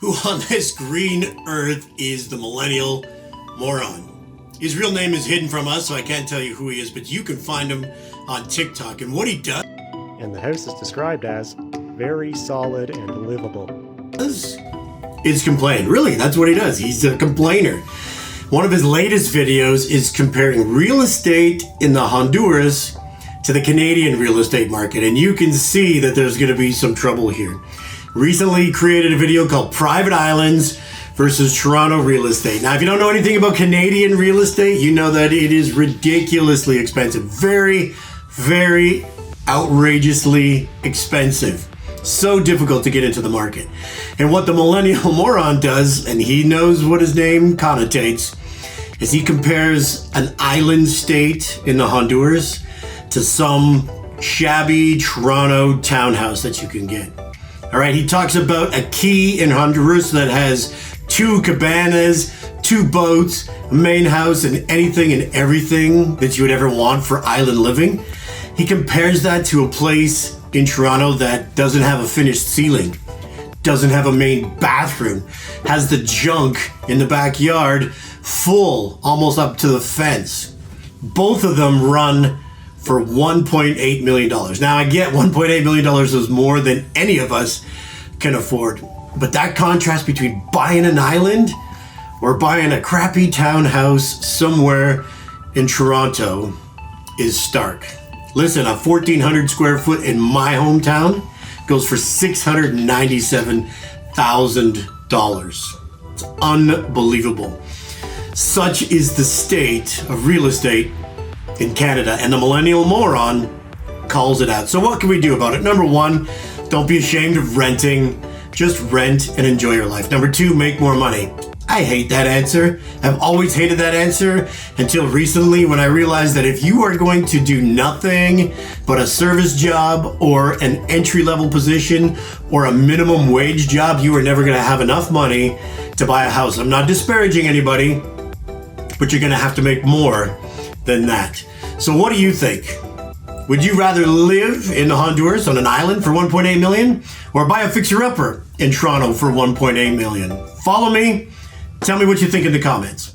Who on this green earth is the Millennial Morron? His real name is hidden from us, so I can't tell you who he is, but you can find him on TikTok. And what he does And the house is described as very solid and livable. is complain. Really, that's what he does. He's a complainer. One of his latest videos is comparing real estate in the Honduras to the Canadian real estate market. And you can see that there's going to be some trouble here. Recently created a video called Private Islands versus Toronto real estate. Now, if you don't know anything about Canadian real estate, you know that it is ridiculously expensive. Very, very outrageously expensive. So difficult to get into the market. And what the Millennial Morron does, and he knows what his name connotates, is he compares an island state in the Honduras to some shabby Toronto townhouse that you can get. All right, he talks about a key in Honduras that has 2 cabanas, 2 boats, a main house, and anything and everything that you would ever want for island living. He compares that to a place in Toronto that doesn't have a finished ceiling, doesn't have a main bathroom, has the junk in the backyard full, almost up to the fence. Both of them run for $1.8 million. Now, I get $1.8 million is more than any of us can afford. But that contrast between buying an island or buying a crappy townhouse somewhere in Toronto is stark. Listen, a 1,400 square foot in my hometown goes for $697,000. It's unbelievable. Such is the state of real estate in Canada, and the Millennial Morron calls it out. So what can we do about it? Number 1, don't be ashamed of renting. Just rent and enjoy your life. Number 2, make more money. I hate that answer. I've always hated that answer until recently when I realized that if you are going to do nothing but a service job or an entry-level position or a minimum wage job, you are never going to have enough money to buy a house. I'm not disparaging anybody, but you're going to have to make more than that. So what do you think? Would you rather live in Honduras on an island for $1.8 million or buy a fixer-upper in Toronto for $1.8 million? Follow me. Tell me what you think in the comments.